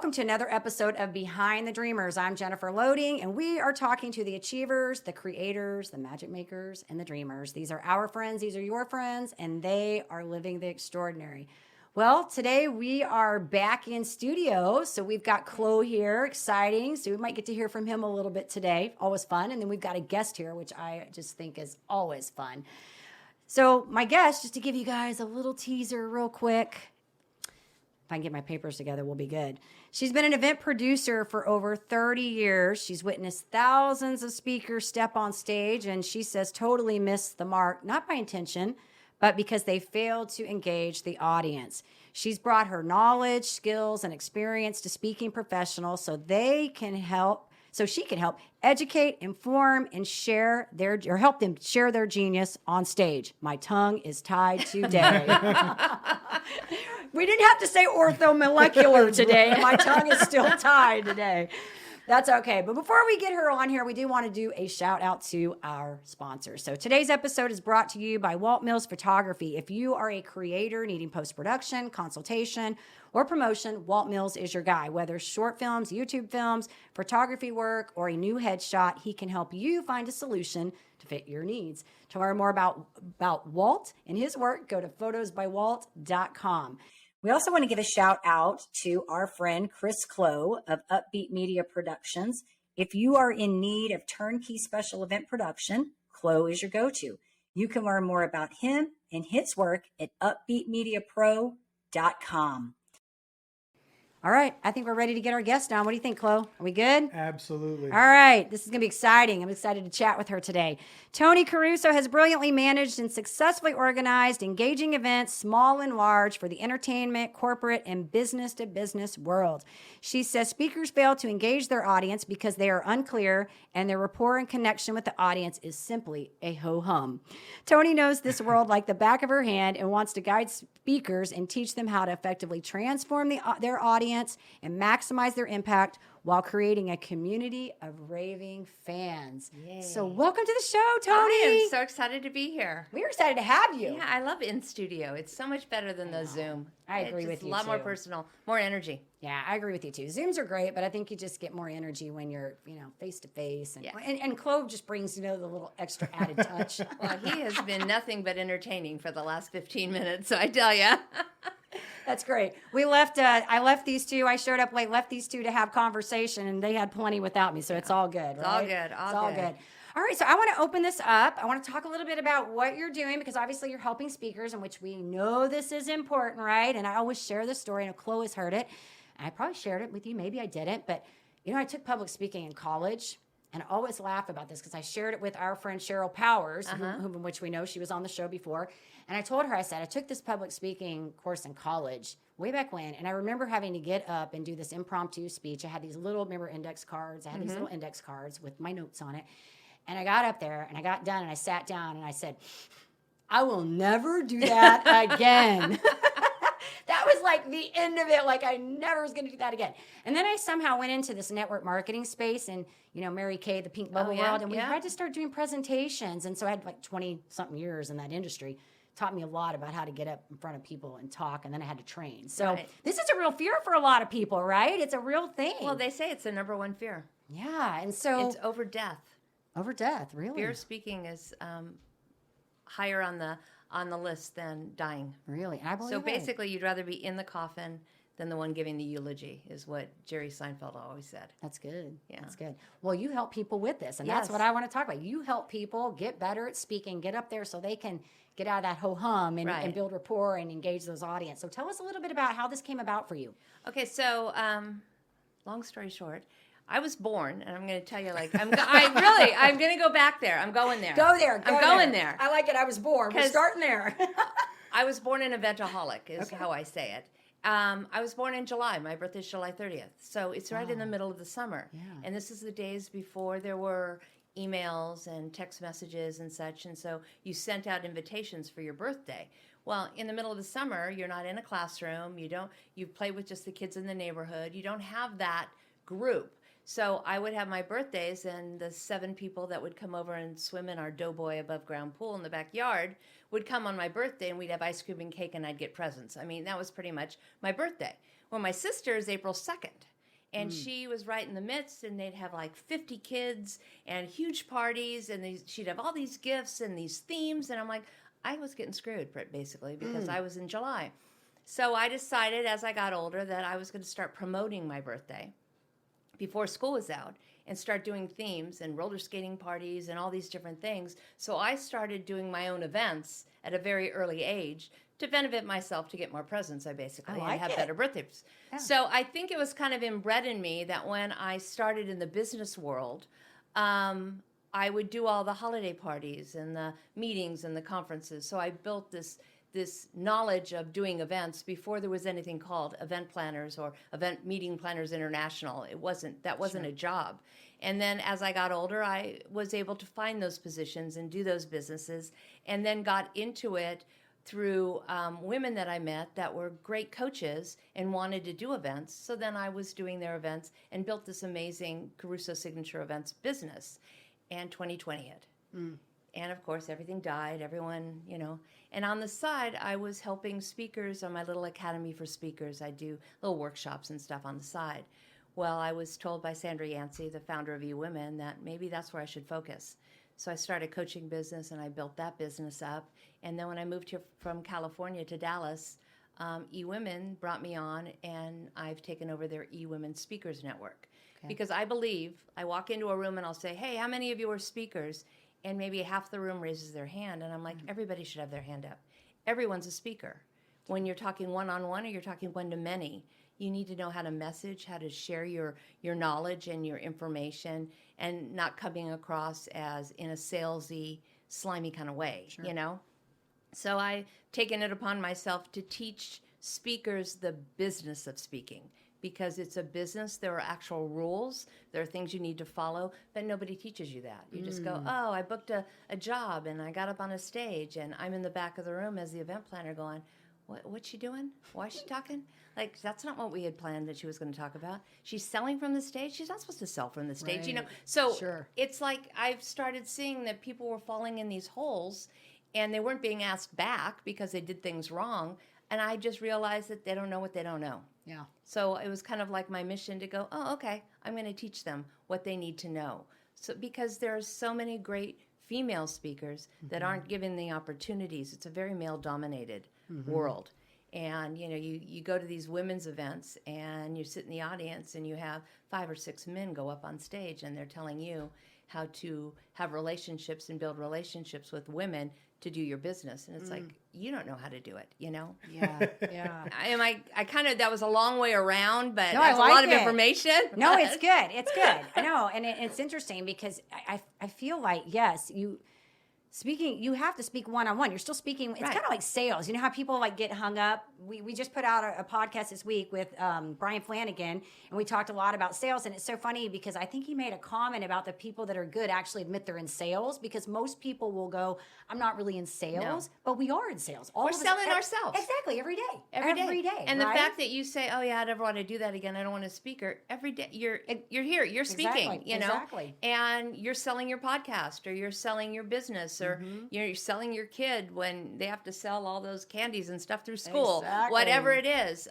welcome to another episode of Behind the Dreamers. I'm Jennifer Loading, and we are talking to the achievers, the creators, the magic makers, and the dreamers. These are our friends, these are your friends, and they are living the extraordinary. Well, today we are back in studio, so we've got Chloe here, exciting. So we might get to hear from him a little bit today, always fun. And then we've got a guest here, which I just think is always fun. So my guest, just to give you guys a little teaser real quick, if I can get my papers together, we'll be good. She's been an event producer for over 30 years. She's witnessed thousands of speakers step on stage, and she says totally missed the mark, not by intention, but because they failed to engage the audience. She's brought her knowledge, skills, and experience to speaking professionals so she can help educate, inform, and help them share their genius on stage. My tongue is tied today. We didn't have to say orthomolecular today. My tongue is still tied today. That's okay. But before we get her on here, we do want to do a shout out to our sponsors. So today's episode is brought to you by Walt Mills Photography. If you are a creator needing post-production, consultation, or promotion, Walt Mills is your guy. Whether short films, YouTube films, photography work, or a new headshot, he can help you find a solution to fit your needs. To learn more about Walt and his work, go to photosbywalt.com. We also want to give a shout out to our friend Chris Clow of Upbeat Media Productions. If you are in need of turnkey special event production, Clow is your go-to. You can learn more about him and his work at upbeatmediapro.com. All right, I think we're ready to get our guest on. What do you think, Chloe? Are we good? Absolutely. All right, this is going to be exciting. I'm excited to chat with her today. Toni Caruso has brilliantly managed and successfully organized engaging events, small and large, for the entertainment, corporate, and business-to-business world. She says speakers fail to engage their audience because they are unclear, and their rapport and connection with the audience is simply a ho-hum. Toni knows this world like the back of her hand and wants to guide speakers and teach them how to effectively transform their audience and maximize their impact while creating a community of raving fans. Yay. So welcome to the show, Toni. I am so excited to be here. We're excited to have you. Yeah, I love in studio. It's so much better than the Zoom. I agree with you, a lot more too. personal, more energy. Yeah, I agree with you too. Zooms are great, but I think you just get more energy when you're, face to face. And Chloe just brings, the little extra added touch. Well, he has been nothing but entertaining for the last 15 minutes, so I tell you. That's great. I left these two. I showed up late, left these two to have conversation, and they had plenty without me, so it's all good, right? It's all good. It's all good. All right, so I want to open this up. I want to talk a little bit about what you're doing, because obviously you're helping speakers, in which we know this is important, right? And I always share this story. I know Chloe has heard it. And I probably shared it with you. Maybe I didn't. But, I took public speaking in college. And I always laugh about this because I shared it with our friend Cheryl Powers, whom which we know she was on the show before. And I told her, I said, I took this public speaking course in college way back when. And I remember having to get up and do this impromptu speech. I had these little, index cards. I had these little index cards with my notes on it. And I got up there and I got done and I sat down and I said, I will never do that again. That was like the end of it. Like I never was going to do that again. And then I somehow went into this network marketing space and, Mary Kay, the pink bubble world. And we had to start doing presentations. And so I had like 20 something years in that industry. Taught me a lot about how to get up in front of people and talk. And then I had to train. So This is a real fear for a lot of people, right? It's a real thing. Well, they say it's the number one fear. Yeah. And so it's over death. Over death, really? Fear of speaking is higher on the list than dying. Really? And I believe so basically, you'd rather be in the coffin than the one giving the eulogy, is what Jerry Seinfeld always said. That's good. Yeah. That's good. Well, you help people with this, and that's what I want to talk about. You help people get better at speaking, get up there so they can get out of that ho-hum and build rapport and engage those audience. So tell us a little bit about how this came about for you. Okay, so long story short, I was born, and I'm going to tell you, I'm going to go back there. I'm going there. Go there. I'm going there. I like it. I was born. We're starting there. I was born an eventaholic, is how I say it. I was born in July. My birthday's July 30th. So it's right in the middle of the summer. Yeah. And this is the days before there were emails and text messages and such. And so you sent out invitations for your birthday. Well, in the middle of the summer, you're not in a classroom. You play with just the kids in the neighborhood. You don't have that group. So I would have my birthdays, and the 7 people that would come over and swim in our Doughboy above ground pool in the backyard would come on my birthday, and we'd have ice cream and cake, and I'd get presents. I mean, that was pretty much my birthday. Well, my sister is April 2nd. And she was right in the midst, and they'd have like 50 kids and huge parties, and she'd have all these gifts and these themes. And I'm like, I was getting screwed, basically, because I was in July. So I decided as I got older that I was going to start promoting my birthday before school was out and start doing themes and roller skating parties and all these different things. So I started doing my own events at a very early age to benefit myself, to get more presents, and have better birthdays. Yeah. So I think it was kind of inbred in me that when I started in the business world, I would do all the holiday parties and the meetings and the conferences. So I built this knowledge of doing events before there was anything called event planners or event meeting planners international. That wasn't a job. And then as I got older, I was able to find those positions and do those businesses, and then got into it through women that I met that were great coaches and wanted to do events. So then I was doing their events and built this amazing Caruso Signature Events business. And 2020 hit. And of course, everything died, everyone, And on the side, I was helping speakers on my little academy for speakers. I do little workshops and stuff on the side. Well, I was told by Sandra Yancey, the founder of eWomen, that maybe that's where I should focus. So I started a coaching business, and I built that business up. And then when I moved here from California to Dallas, eWomen brought me on, and I've taken over their eWomenSpeakerNetwork. Okay. Because I believe, I walk into a room and I'll say, hey, how many of you are speakers? And maybe half the room raises their hand. And I'm like, everybody should have their hand up. Everyone's a speaker. When you're talking one-on-one or you're talking one-to-many, you need to know how to message, how to share your knowledge and your information, and not coming across as in a salesy, slimy kind of way, So I've taken it upon myself to teach speakers the business of speaking. Because it's a business, there are actual rules, there are things you need to follow, but nobody teaches you that. You just go, oh, I booked a job, and I got up on a stage, and I'm in the back of the room as the event planner going, what's she doing? Why is she talking? Like, that's not what we had planned that she was going to talk about. She's selling from the stage. She's not supposed to sell from the stage, So It's like I've started seeing that people were falling in these holes, and they weren't being asked back because they did things wrong. And I just realized that they don't know what they don't know. Yeah. So it was kind of like my mission to go, oh, okay, I'm going to teach them what they need to know. So because there are so many great female speakers that aren't given the opportunities. It's a very male-dominated world. And, you go to these women's events, and you sit in the audience, and you have 5 or 6 men go up on stage, and they're telling you how to have relationships and build relationships with women to do your business. And it's like, you don't know how to do it, Yeah. I kind of, that was a long way around, but no, that's like a lot of information. No, it's good. It's good. I know. And it's interesting because I feel like, yes, speaking, you have to speak one-on-one. You're still speaking. It's kind of like sales. You know how people get hung up? We just put out a podcast this week with Brian Flanagan, and we talked a lot about sales. And it's so funny because I think he made a comment about the people that are good actually admit they're in sales, because most people will go, I'm not really in sales, but we are in sales. We're selling ourselves. Exactly. Every day. Every day. And the fact that you say, oh yeah, I never want to do that again. I don't want a speaker. Every day you're here. You're speaking, Exactly. And you're selling your podcast, or you're selling your business, or you're selling your kid when they have to sell all those candies and stuff through school, whatever it is.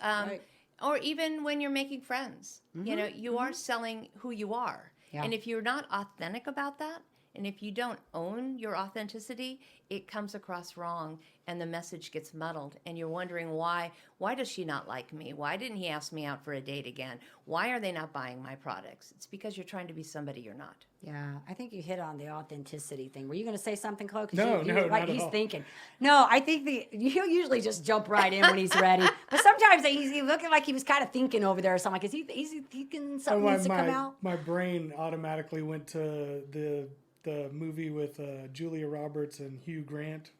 Or even when you're making friends, you are selling who you are. Yeah. And if you're not authentic about that, and if you don't own your authenticity, it comes across wrong, and the message gets muddled, and you're wondering why does she not like me? Why didn't he ask me out for a date again? Why are they not buying my products? It's because you're trying to be somebody you're not. Yeah, I think you hit on the authenticity thing. Were you going to say something, Chloe? No, not at he's all. thinking. No, I think he'll usually just jump right in when he's ready. But sometimes he's looking like he was kind of thinking over there or something. Like, is he thinking something needs to come out? My brain automatically went to the movie with Julia Roberts and Hugh Grant.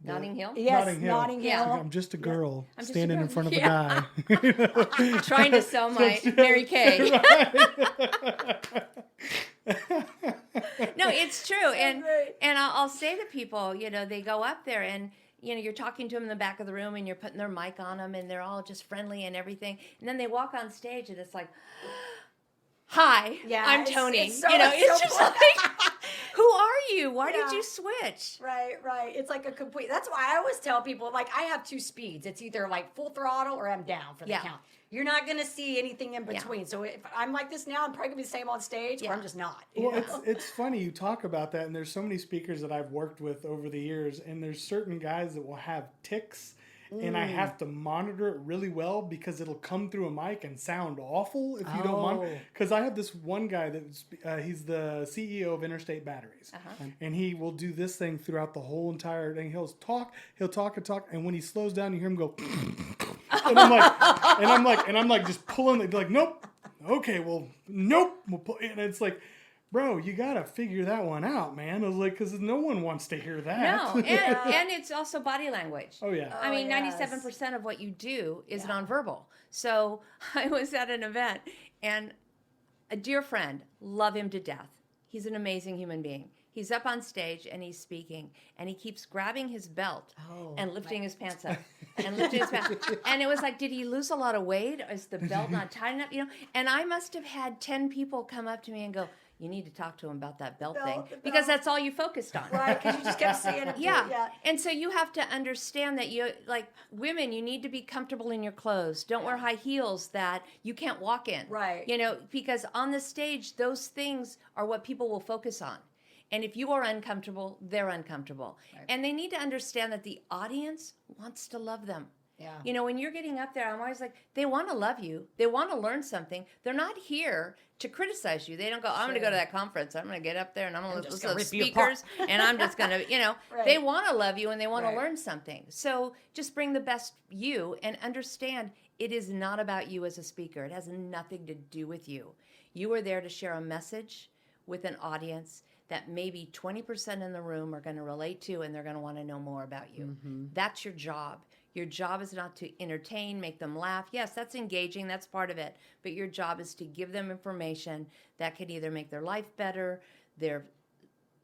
Notting Hill? Yes, Notting Hill. Hill. I'm just a girl just a standing girl. in front of a guy. Trying to sell my Mary Kay. No, it's true. And I'll say to people, they go up there and, you're talking to them in the back of the room, and you're putting their mic on them, and they're all just friendly and everything. And then they walk on stage, and it's like, hi, I'm Toni. It's so it's just like, who are you? you? Why did Yeah. you switch? Right. It's like a complete. That's why I always tell people, like, I have 2 speeds. It's either like full throttle or I'm down for the Yeah. count. You're not going to see anything in between. So if I'm like this now, I'm probably going to be the same on stage, or I'm just not. Well, it's funny you talk about that, and there's so many speakers that I've worked with over the years, and there's certain guys that will have tics, and I have to monitor it really well because it'll come through a mic and sound awful if you don't monitor. Because I have this one guy that he's the CEO of Interstate Batteries, and he will do this thing throughout the whole entire thing. He'll talk, and when he slows down, you hear him go, and I'm like just pulling it, like, nope, okay, well, nope, and it's like, bro, you gotta figure that one out, man. I was like, because no one wants to hear that. No, and it's also body language. Oh yeah. I mean, yes. 97% of what you do is nonverbal. So I was at an event, and a dear friend, love him to death. He's an amazing human being. He's up on stage and he's speaking, and he keeps grabbing his belt and lifting his pants up and lifting his pants. And it was like, did he lose a lot of weight? Is the belt not tight enough? You know. And I must have had 10 people come up to me and go, "You need to talk to him about that belt thing," because that's all you focused on. Right, because you just kept seeing it. Yeah. And so you have to understand that you, like women, you need to be comfortable in your clothes. Don't wear high heels that you can't walk in. Right. You know, because on the stage, those things are what people will focus on. And if you are uncomfortable, they're uncomfortable. Right. And they need to understand that the audience wants to love them. Yeah. You know, when you're getting up there, I'm always like, they want to love you. They want to learn something. They're not here to criticize you. They don't go, I'm going to go to that conference. I'm going to get up there and I'm going to listen to the speakers and I'm just going to, you know, they want to love you and they want to learn something. So just bring the best you and understand it is not about you as a speaker. It has nothing to do with you. You are there to share a message with an audience that maybe 20% in the room are going to relate to, and they're going to want to know more about you. Mm-hmm. That's your job. Your job is not to entertain, make them laugh. Yes, that's engaging. That's part of it. But your job is to give them information that can either make their life better, their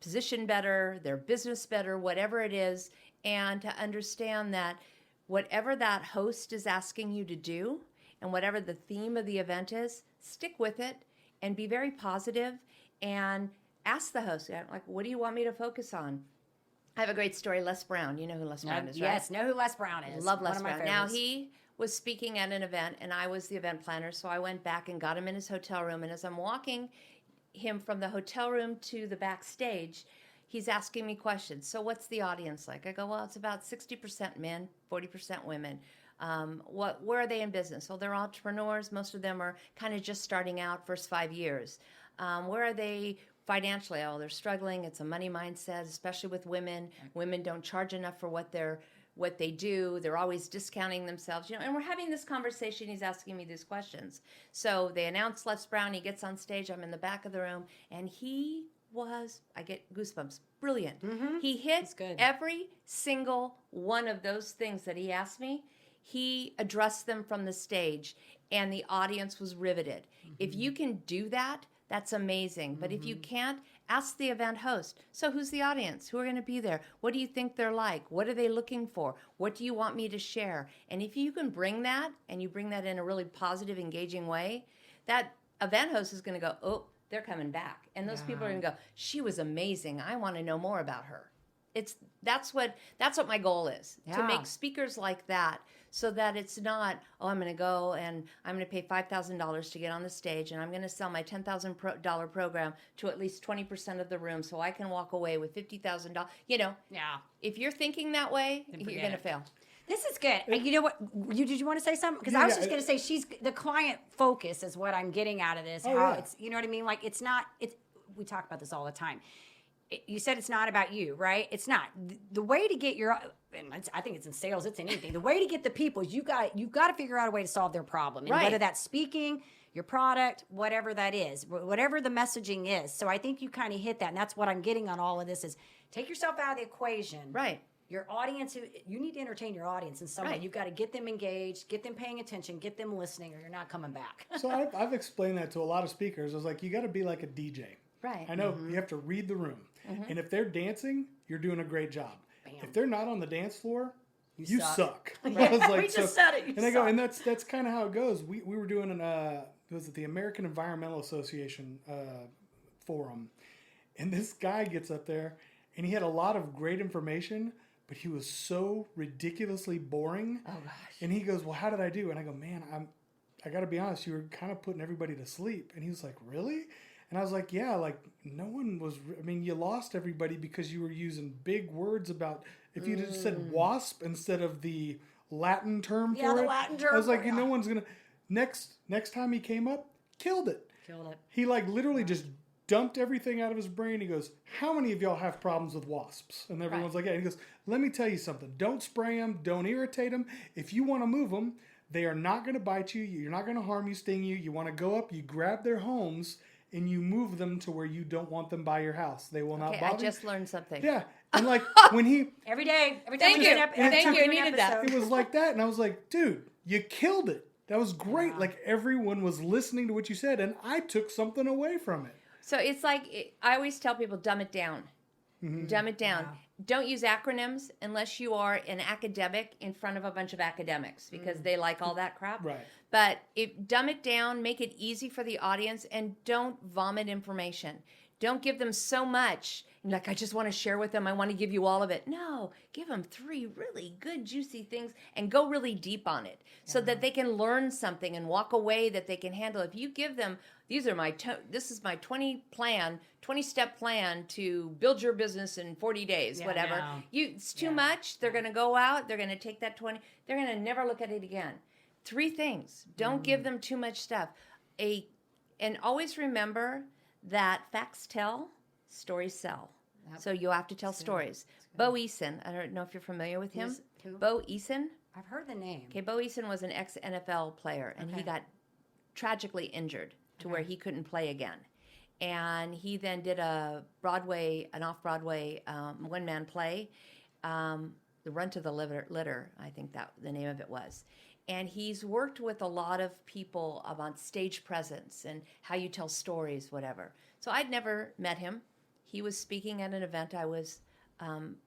position better, their business better, whatever it is, and to understand that whatever that host is asking you to do and whatever the theme of the event is, stick with it and be very positive and ask the host, like, what do you want me to focus on? I have a great story. Les Brown. You know who Les Brown is, right? Yes, know who Les Brown is. Love Les Brown. Now, he was speaking at an event, and I was the event planner, so I went back and got him in his hotel room, and as I'm walking him from the hotel room to the backstage, he's asking me questions. So what's the audience like? I go, well, it's about 60% men, 40% women. Where are they in business? Well, they're entrepreneurs. Most of them are kind of just starting out, first 5 years. Where are they financially? Oh, they're struggling. It's a money mindset, especially with women. Women don't charge enough for what they do. They're always discounting themselves. You know, and we're having this conversation. He's asking me these questions. So they announce Les Brown. He gets on stage. I'm in the back of the room, and I get goosebumps. Brilliant. Mm-hmm. He hit every single one of those things that he asked me. He addressed them from the stage, and the audience was riveted. Mm-hmm. If you can do that, that's amazing. But if you can't, ask the event host. So who's the audience? Who are going to be there? What do you think they're like? What are they looking for? What do you want me to share? And if you can bring that, and you bring that in a really positive, engaging way, that event host is going to go, oh, they're coming back. And those people are going to go, she was amazing. I want to know more about her. That's what my goal is, to make speakers like that, so that it's not, oh, I'm going to go and I'm going to pay $5,000 to get on the stage and I'm going to sell my $10,000 program to at least 20% of the room so I can walk away with $50,000. You know, if you're thinking that way, you're going to fail. This is good. You know what? Did you want to say something? Because I was just going to say, the client focus is what I'm getting out of this. It's, you know what I mean? Like, we talk about this all the time. You said it's not about you, right? It's not. The way to get I think it's in sales, it's in anything. The way to get the people is you've got to figure out a way to solve their problem. And whether that's speaking, your product, whatever that is, whatever the messaging is. So I think you kind of hit that. And that's what I'm getting on all of this is take yourself out of the equation. Right. Your audience, you need to entertain your audience in some way. You've got to get them engaged, get them paying attention, get them listening, or you're not coming back. So I've explained that to a lot of speakers. I was like, you got to be like a DJ. Right. I know you have to read the room. Mm-hmm. And if they're dancing, you're doing a great job. Bam. If they're not on the dance floor, you suck. I was like, we just said it. I go, and that's kind of how it goes. We were doing was it the American Environmental Association forum, and this guy gets up there, and he had a lot of great information, but he was so ridiculously boring. Oh gosh. And he goes, well, how did I do? And I go, man, I got to be honest, you were kind of putting everybody to sleep. And he was like, really? And I was like, yeah, like no one was, I mean, you lost everybody because you were using big words about, if you just said wasp instead of the Latin term for the it. Latin term I was like, for it, no one's going to, next time he came up, killed it. Killed it. He like literally just dumped everything out of his brain. He goes, how many of y'all have problems with wasps? And everyone's like, yeah. And he goes, let me tell you something. Don't spray them. Don't irritate them. If you want to move them, they are not going to bite you. You're not going to harm you, sting you. You want to go up, you grab their homes, and you move them to where you don't want them by your house. They will not bother I just learned something. you. Yeah. And like when he... Every time Thank we you. do an ep- Thank every you. time we I do an needed that. episode- It was like that. And I was like, dude, you killed it. That was great. Yeah. Like everyone was listening to what you said, and I took something away from it. So it's like, I always tell people, dumb it down. Dumb it down. Yeah. Don't use acronyms unless you are an academic in front of a bunch of academics because they like all that crap. Right. But dumb it down, make it easy for the audience, and don't vomit information. Don't give them so much. Like, I just want to share with them. I want to give you all of it. No, give them 3 really good, juicy things and go really deep on it so that they can learn something and walk away that they can handle. If you give them, this is my 20-step plan to build your business in 40 days, Yeah, wody. no. It's too much. They're going to go out. They're going to take that 20. They're going to never look at it again. 3 things. Don't give them too much stuff. And always remember that facts tell, stories sell. Yep. So you'll have to tell stories. Bo Eason, I don't know if you're familiar with him. Who? Bo Eason. I've heard the name. Okay, Bo Eason was an ex-NFL player, and he Okay. got tragically injured to where he couldn't play again. And he then did an off-Broadway one-man play, The Run to the Litter, I think that the name of it was. And he's worked with a lot of people about stage presence and how you tell stories, whatever. So I'd never met him. He was speaking at an event I was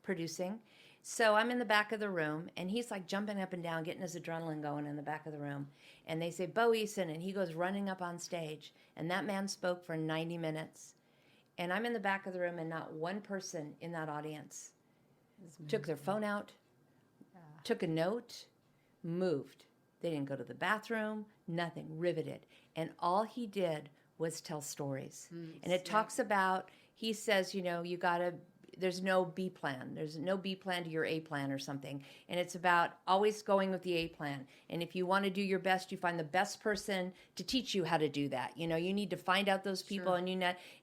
producing. So I'm in the back of the room, and he's like jumping up and down, getting his adrenaline going in the back of the room. And they say, Bo Eason, and he goes running up on stage. And that man spoke for 90 minutes. And I'm in the back of the room, and not one person in that audience took their phone out, took a note, moved. They didn't go to the bathroom, nothing, riveted. And all he did was tell stories. And it talks about, he says, there's no B plan. There's no B plan to your A plan or something. And it's about always going with the A plan. And if you want to do your best, you find the best person to teach you how to do that. You need to find out those people and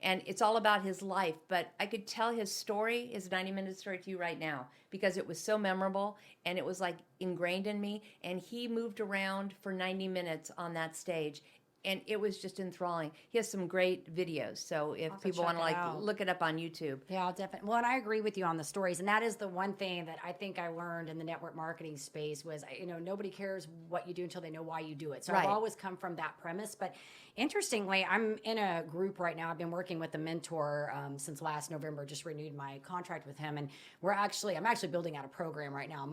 it's all about his life. But I could tell his story, his 90-minute story to you right now because it was so memorable and it was like ingrained in me. And he moved around for 90 minutes on that stage. And it was just enthralling. He has some great videos. So if people want to look it up on YouTube. Yeah, I'll definitely. Well, and I agree with you on the stories. And that is the one thing that I think I learned in the network marketing space was, nobody cares what you do until they know why you do it. So I've always come from that premise. But interestingly, I'm in a group right now. I've been working with a mentor since last November, just renewed my contract with him. And I'm actually building out a program right now. I'm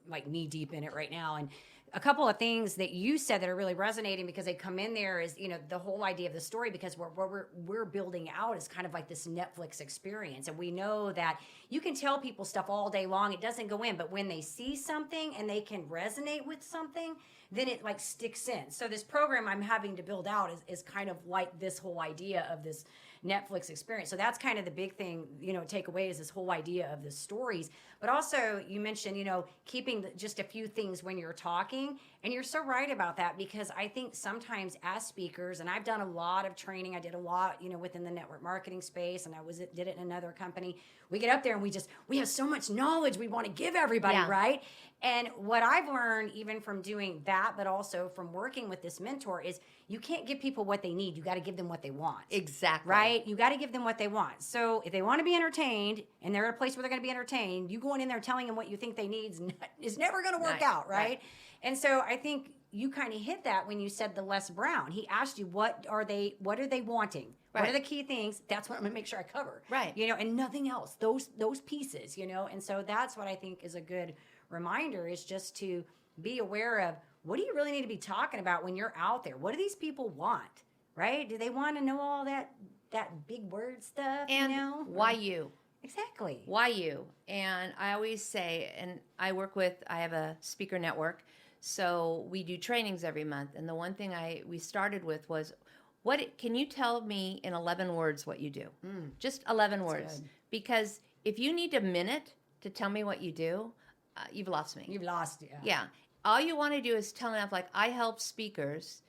like knee deep in it right now. And a couple of things that you said that are really resonating because they come in there is, the whole idea of the story, because what we're building out is kind of like this Netflix experience. And we know that you can tell people stuff all day long. It doesn't go in, but when they see something and they can resonate with something, then it like sticks in. So this program I'm having to build out is kind of like this whole idea of this Netflix experience. So that's kind of the big thing, take away is this whole idea of the stories. But also you mentioned, keeping just a few things when you're talking. And you're so right about that because I think sometimes as speakers, and I've done a lot of training, I did a lot, within the network marketing space, and did it in another company. We get up there and we have so much knowledge we want to give everybody, right? And what I've learned even from doing that, but also from working with this mentor is you can't give people what they need. You got to give them what they want. Exactly. Right? You got to give them what they want. So if they want to be entertained and they're at a place where they're going to be entertained, you going in there telling them what you think they need is never going to work out, right? And so I think you kind of hit that when you said the Les Brown. He asked you, what are they wanting? Right. What are the key things? That's what I'm going to make sure I cover. Right. And nothing else. Those pieces, and so that's what I think is a good reminder is just to be aware of what do you really need to be talking about when you're out there? What do these people want? Right? Do they want to know all that big word stuff? And why you? Exactly. Why you? And I always say, and I have a speaker network, so we do trainings every month. And the one thing we started with was, can you tell me in 11 words what you do? Just 11 words. good. Because if you need a minute to tell me what you do, you've lost me. You've lost, yeah. Yeah. All you want to do is tell enough, like, I help speakers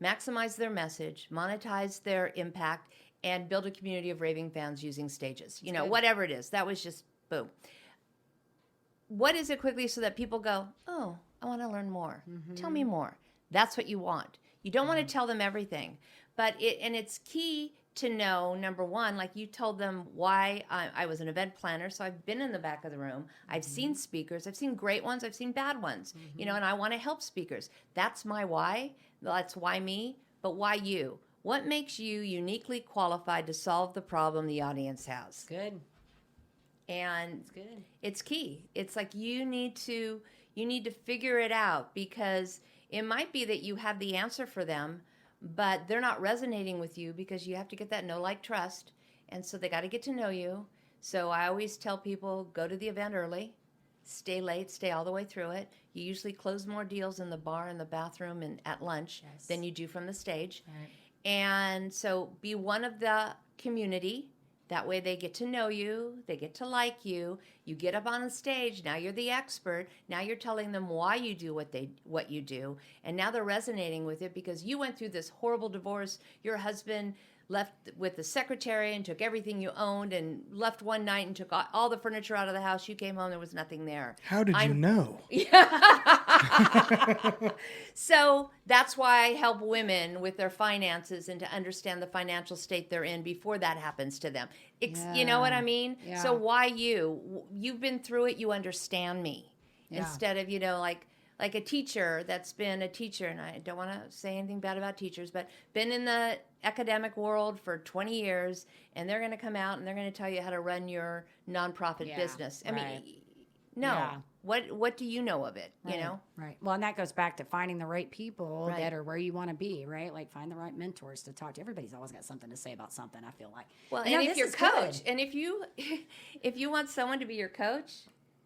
maximize their message, monetize their impact, and build a community of raving fans using stages. You know, good. whatever it is. That was just boom. What is it quickly so that people go, oh, I want to learn more. Tell me more. That's what you want. You don't want to tell them everything. But it's key to know, number one, like you told them why I was an event planner, so I've been in the back of the room. I've seen speakers. I've seen great ones. I've seen bad ones, you know, and I want to help speakers. That's my why. That's why me, but why you? What makes you uniquely qualified to solve the problem the audience has? Good. And It's good. it's key. It's like you need to figure it out, because it might be that you have the answer for them, but they're not resonating with you because you have to get that know, like, trust. And so they got to get to know you. So I always tell people, go to the event early, stay late, stay all the way through it. You usually close more deals in the bar, in the bathroom, and at lunch than you do from the stage. Right. And so be one of the community. That way they get to know you, they get to like you. You get up on the stage, now you're the expert. Now you're telling them why you do what you do. And now they're resonating with it because you went through this horrible divorce. Your husband left with the secretary and took everything you owned and left one night and took all the furniture out of the house. You came home, there was nothing there. How did you know? So that's why I help women with their finances and to understand the financial state they're in before that happens to them. You know what I mean? Yeah. So why you? You've been through it. You understand me. Yeah. Instead of, you know, like a teacher that's been a teacher, and I don't want to say anything bad about teachers, but been in the academic world for 20 years, and they're going to come out and they're going to tell you how to run your nonprofit business. I mean, no. Yeah. What do you know of it, you know? Right. Well, and that goes back to finding the right people Right. that are where you want to be, right? Like find the right mentors to talk to. Everybody's always got something to say about something, I feel like. Well, You know, and if this your is coach, good. and if you want someone to be your coach,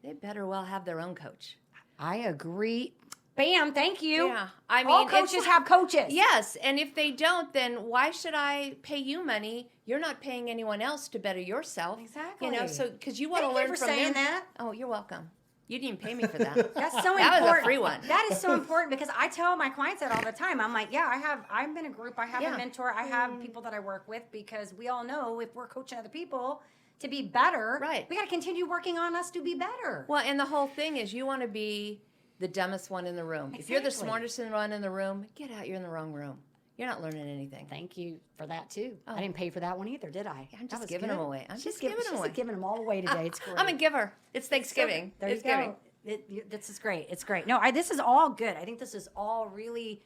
they better well have their own coach. I agree. Bam, thank you. Yeah, I mean, all it's coaches like- have coaches. Yes, and if they don't, then why should I pay you money? You're not paying anyone else to better yourself. Exactly. You know, so because you want Thank to you learn for from saying them. that. Oh, you're welcome. You didn't pay me for that. That's so That important. was a free one. That is so important because I tell my clients that all the time. I'm like, I'm in a group. I have Yeah. a mentor. I have people that I work with because we all know if we're coaching other people to be better, Right. we got to continue working on us to be better. Well, and the whole thing is you want to be the dumbest one in the room. If you're the Exactly. smartest one in the room, get out. You're in the wrong room. You're not learning anything. Thank you for that too. I didn't pay for that one either, did I? I'm That just was giving good. them away. I'm She's just giving them she's away. giving them all away today. It's great. I'm a giver. It's Thanksgiving. There It's you giving. go. This is great. It's great. No, this is all good. I think this is all really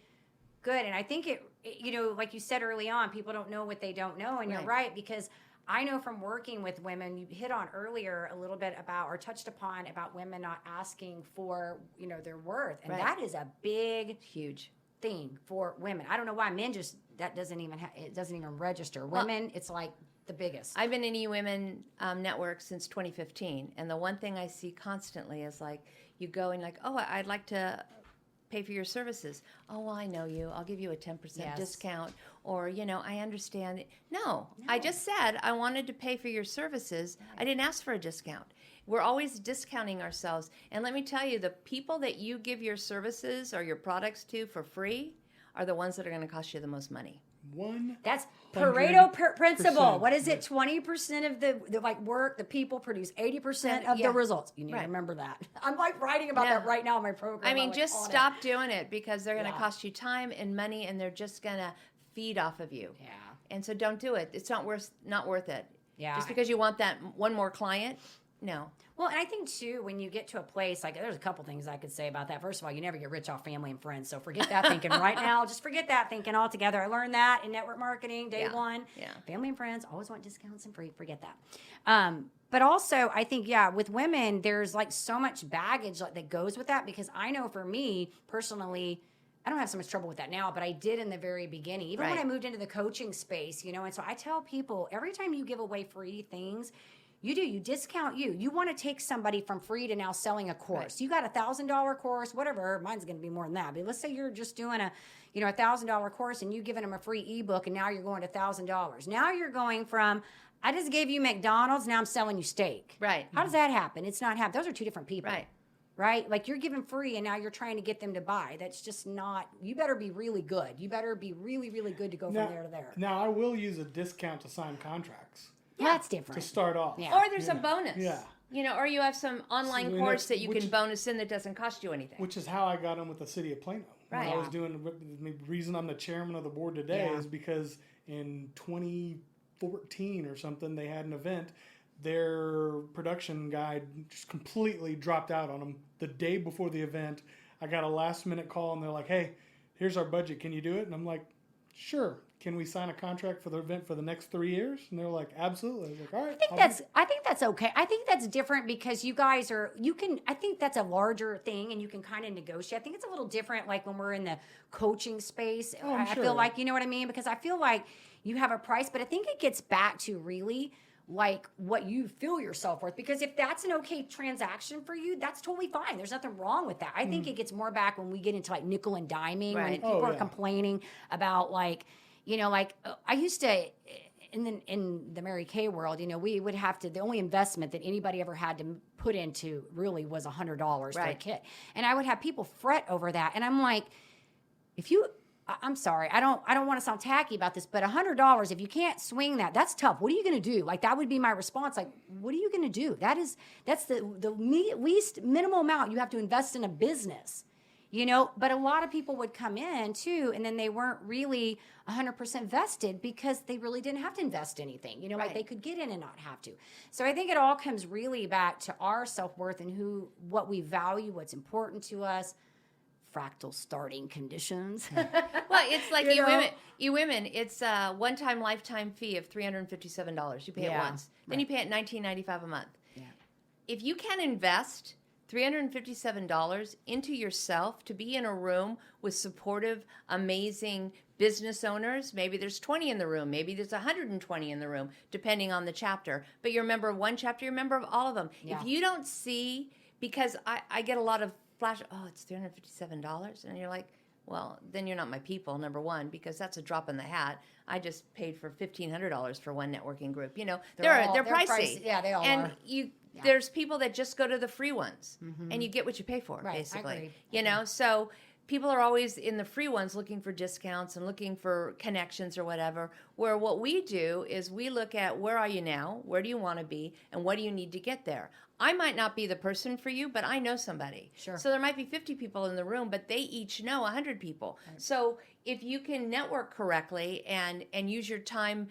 good. And I think it, you know, like you said early on, people don't know what they don't know. And you're Right. right, because I know from working with women, you hit on earlier a little bit about, or touched upon about women not asking for, you know, their worth. And Right. that is a big Huge. thing for women. I don't know why men just, that doesn't even, it doesn't even register. Women, it's like the biggest. I've been in eWomen Network since 2015, and the one thing I see constantly is like you go and like, oh, I'd like to pay for your services. Oh, well, I know you. I'll give you a 10% Yes. discount, or you know, I understand. No, I just said I wanted to pay for your services. I didn't ask for a discount. We're always discounting ourselves, and let me tell you, the people that you give your services or your products to for free are the ones that are going to cost you the most money. That's Pareto principle. 100%. What is it? 20% of the like work, the people produce 80% of Yeah. the results. You need Right. to remember that. I'm like writing about Yeah. that right now in my program. I mean, I'm, like, just on it. stop doing it because they're going to Yeah. cost you time and money, and they're just going to feed off of you. Yeah. And so don't do it. It's not worth it. Yeah. Just because you want that one more client, no. Well, and I think too, when you get to a place, like there's a couple things I could say about that. First of all, you never get rich off family and friends. So forget that thinking right now. Just forget that thinking altogether. I learned that in network marketing day Yeah. one. Yeah. Family and friends always want discounts and free. Forget that. But also, I think, with women, there's like so much baggage like that goes with that, because I know for me personally, I don't have so much trouble with that now, but I did in the very beginning, even when Right. I moved into the coaching space, you know. And so I tell people, every time you give away free things, You do. You discount you. You want to take somebody from free to now selling a course. Right. You got $1,000 course, whatever. Mine's going to be more than that. But let's say you're just doing a $1,000 course and you giving them a free ebook, and now you're going to $1,000. Now you're going from, I just gave you McDonald's, now I'm selling you steak. Right. How does that happen? It's not happening. Those are two different people. Right. Right? Like you're giving free and now you're trying to get them to buy. That's just not, you better be really good. You better be really, really good to go from there to there. Now, I will use a discount to sign contracts Yeah, that's different. to start off. Yeah. Or there's a bonus. Yeah. Or you have some online So, course that you which- can bonus in that doesn't cost you anything. Which is how I got in with the city of Plano. Right. When I was doing the reason I'm the chairman of the board today Yeah. is because in 2014 or something, they had an event. Their production guy just completely dropped out on them the day before the event. I got a last minute call and they're like, "Hey, here's our budget. Can you do it?" And I'm like, "Sure. Can we sign a contract for the event for the next 3 years?" And they're like, "Absolutely." I was like, "All right." I think that's okay. I think that's different because you guys I think that's a larger thing and you can kind of negotiate. I think it's a little different like when we're in the coaching space. Oh, I'm I sure. feel like, you know what I mean? Because I feel like you have a price, but I think it gets back to really like what you feel your self-worth. Because if that's an okay transaction for you, that's totally fine. There's nothing wrong with that. I think it gets more back when we get into like nickel and diming, when Right. people Oh, are yeah. complaining about like, I used to, in the Mary Kay world, we would have to, the only investment that anybody ever had to put into really was $100 for a Right. kit. And I would have people fret over that. And I'm like, I'm sorry, I don't want to sound tacky about this, but $100, if you can't swing that, that's tough. What are you going to do? Like, that would be my response. Like, what are you going to do? That's the least minimal amount you have to invest in a business. But a lot of people would come in too, and then they weren't really 100% vested because they really didn't have to invest anything. Like Right. they could get in and not have to. So I think it all comes really back to our self-worth and what we value, what's important to us. Fractal starting conditions. Well, it's like You know? eWomen. It's a one-time lifetime fee of $357. You pay it Yeah, once, then you pay it $19.95 a month. Yeah. If you can invest $357 into yourself to be in a room with supportive, amazing business owners, maybe there's 20 in the room, maybe there's 120 in the room, depending on the chapter. But you're a member of one chapter, you're a member of all of them. Yeah. If you don't see, because I get a lot of flash, oh, it's $357, and you're like, well, then you're not my people, number one, because that's a drop in the hat. I just paid for $1,500 for one networking group. They're they're pricey. pricey. Yeah, they all and are. There's people that just go to the free ones, and you get what you pay for, Right, I basically. agree. So people are always in the free ones looking for discounts and looking for connections or whatever, where what we do is we look at where are you now, where do you want to be, and what do you need to get there. I might not be the person for you, but I know somebody. Sure. So there might be 50 people in the room, but they each know 100 people. Right. So if you can network correctly and use your time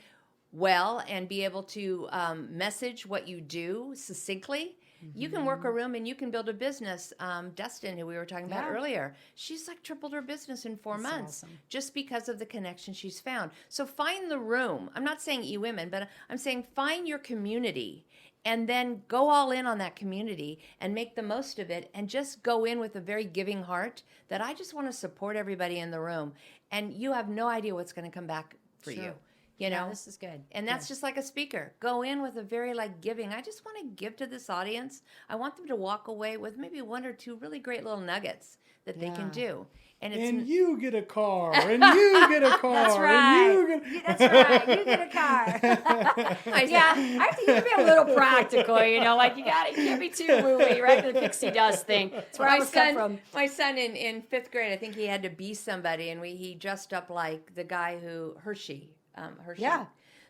well and be able to message what you do succinctly, you can work a room and you can build a business. Dustin, who we were talking about earlier, she's like tripled her business in 4 months just because of the connection she's found. So find the room. I'm not saying eWomen, but I'm saying find your community and then go all in on that community and make the most of it and just go in with a very giving heart that I just want to support everybody in the room. And you have no idea what's going to come back for you. Yeah, this is good. And that's just like a speaker. Go in with a very giving. I just want to give to this audience. I want them to walk away with maybe one or two really great little nuggets that they can do. And you get a car, and you get a car, That's right. and you get... That's right. You get a car. I have to be a little practical, you can't be too woo-y, right? The pixie dust thing. That's where I was come from. My son in fifth grade, I think he had to be somebody, and he dressed up like the guy Hershey. Yeah.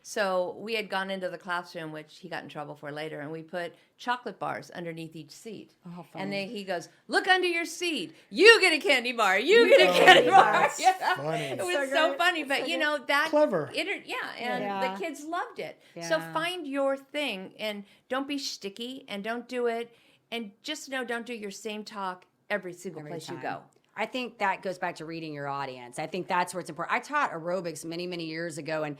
So we had gone into the classroom, which he got in trouble for later, and we put chocolate bars underneath each seat. Oh, funny. And then he goes, "Look under your seat. You get a candy bar. You get a candy bar." Yeah. Funny. It was so funny, but that clever. The kids loved it. Yeah. So find your thing and don't be sticky and don't do it, and just don't do your same talk every single place time. you go. I think that goes back to reading your audience. I think that's where it's important. I taught aerobics many, many years ago, and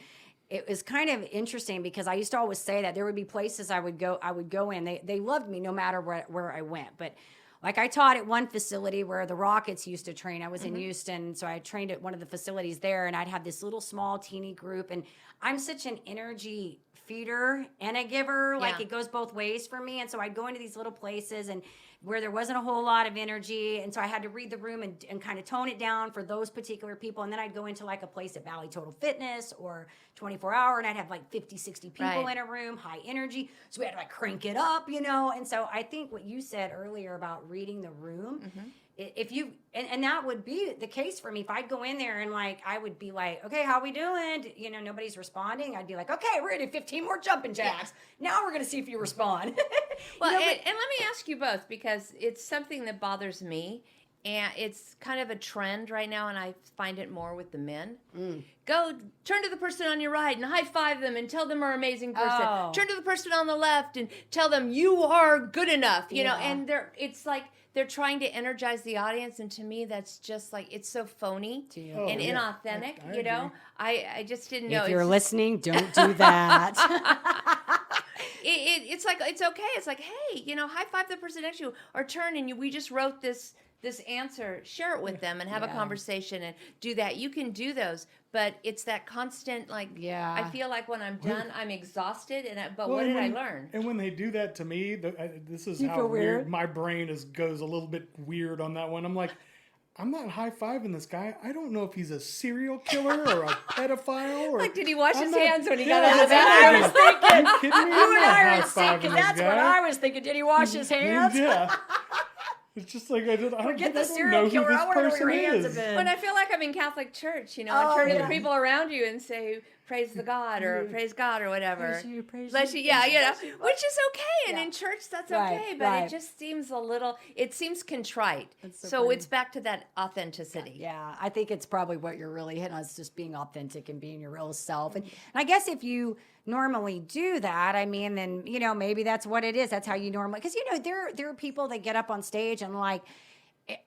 it was kind of interesting because I used to always say that there would be places I would go in. They loved me no matter where I went. But like I taught at one facility where the Rockets used to train. I was in Houston, so I trained at one of the facilities there, and I'd have this little small teeny group. And I'm such an energy feeder and a giver. Like Yeah. it goes both ways for me. And so I'd go into these little places and where there wasn't a whole lot of energy. And so I had to read the room and kind of tone it down for those particular people. And then I'd go into like a place at Valley Total Fitness or 24 Hour and I'd have like 50, 60 people Right. in a room, high energy. So we had to like crank it up, you know? And so I think what you said earlier about reading the room, if you and that would be the case for me if I'd go in there and like I would be like, okay, how we doing? You know, nobody's responding. I'd be like, okay, we're gonna do 15 more jumping jacks. Now we're gonna see if you respond. Well, You know, and let me ask you both, because it's something that bothers me, and it's kind of a trend right now, and I find it more with the men. Go turn to the person on your right and high five them and tell them they're an amazing person. Oh. Turn to the person on the left and tell them you are good enough. You know, Yeah. and it's like they're trying to energize the audience, and to me, that's just like it's so phony To you. and Oh, yeah. inauthentic. I You know, agree. I just didn't know. if It's you're just- listening, don't do that. it's like it's okay. It's like, hey, you know, high five the person next to you, or turn and we just wrote this answer. Share it with them and have a Yeah. conversation and do that. You can do those, but it's that constant like. Yeah. I feel like when I'm done, I'm exhausted. But Well, what and did I when- learn? And when they do that to me, this is You how feel weird weird? my brain goes a little bit weird on that one. I'm like, I'm not high-fiving this guy. I don't know if he's a serial killer or a pedophile. Or, Like, did he wash I'm his not- hands when he got Yeah, out of That's what I bed? was thinking. Are you kidding me? You I'm and not I are in sync, high-fiving because this that's what guy. I was thinking. Did he wash his hands? Yeah. It's just like I don't Forget the know serial who killer. this I want to know where person your hands is. have been. When I feel like I'm in Catholic church, you know, Oh, I turn to yeah. the people around you and say, "Praise the God" or "Praise God" or whatever. Praise you, praise Bless you, you, yeah, praise you know, bless you. which is okay, and Yeah. in church that's Right, okay, but right. it just seems a little. It seems contrite. That's so So funny. it's back to that authenticity. Yeah, I think it's probably what you're really hitting on is just being authentic and being your real self. And I guess if you normally do that, I mean, then, you know, maybe that's what it is. That's how you normally, because, you know, there are people that get up on stage and like,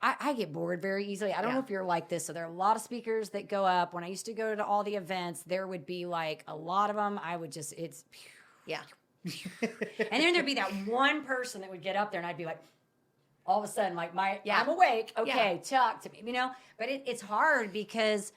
I get bored very easily. I don't know Yeah. if you're like this. So there are a lot of speakers that go up. When I used to go to all the events, there would be like a lot of them. I would just, Yeah. and then there'd be that one person that would get up there and I'd be like, all of a sudden, like Yeah. I'm awake. Okay, talk to me, you know? But it's hard because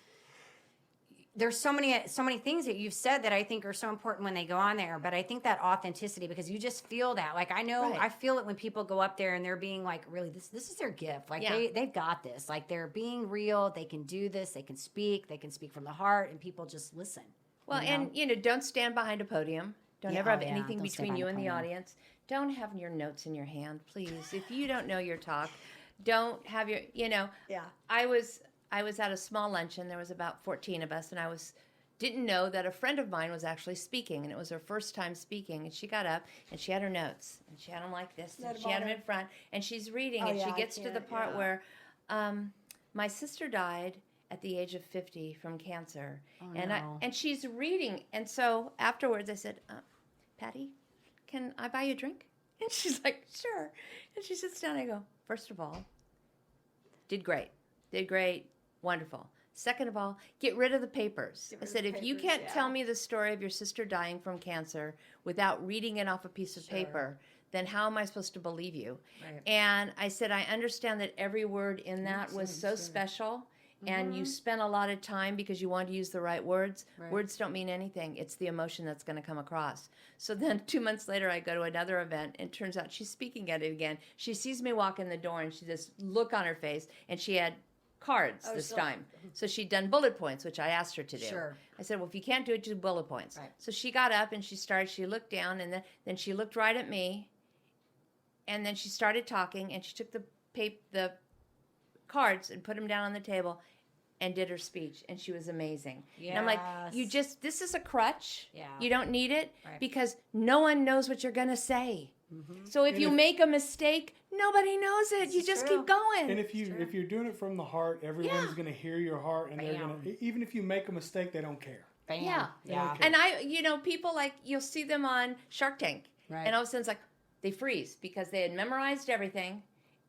there's so many things that you've said that I think are so important when they go on there. But I think that authenticity, because you just feel that. Like I know, Right. I feel it when people go up there and they're being like, really, this is their gift. Like Yeah. they've got this. Like they're being real. They can do this. They can speak from the heart, and people just listen. Well, you know? and you know, don't stand behind a podium. Don't Yeah, ever have oh, yeah, anything don't stand between behind you a and the podium. audience. Don't have your notes in your hand, please. If you don't know your talk, don't have your. You know, Yeah. I was at a small luncheon. There was about 14 of us, and I didn't know that a friend of mine was actually speaking, and it was her first time speaking. And she got up and she had her notes, and she had them like this, and she had them in front, and she's reading, Oh, and yeah, she I gets to the can't, part yeah. where my sister died at the age of 50 from cancer, and no. and she's reading, and so afterwards I said, Patty, can I buy you a drink? And she's like, sure. And she sits down. I go, first of all, did great, wonderful. Second of all, get rid of the papers. I said, if you can't tell me the story of your sister dying from cancer without reading it off a piece of paper, then how am I supposed to believe you? Right. And I said, I understand that every word in that was so special, and you spent a lot of time because you wanted to use the right words. Right. Words don't mean anything. It's the emotion that's going to come across. So then 2 months later, I go to another event, and it turns out she's speaking at it again. She sees me walk in the door, and she just look on her face, and she had cards this so- time. So she'd done bullet points, which I asked her to do. Sure. I said, well, if you can't do it, do bullet points. Right. So she got up and she looked down, and then she looked right at me, and then she started talking, and she took the cards and put them down on the table and did her speech, and she was amazing. And I'm like, Yes. this is a crutch. Yeah. You don't need it Right. because no one knows what you're going to say. So if you make a mistake, nobody knows it. You is just true. keep going. And if you're doing it from the heart, everyone's Yeah. going to hear your heart, and they're Bam. going to, even if you make a mistake, they don't care. Bam. Yeah. Yeah. Okay. And people like, you'll see them on Shark Tank. Right. And all of a sudden it's like, they freeze because they had memorized everything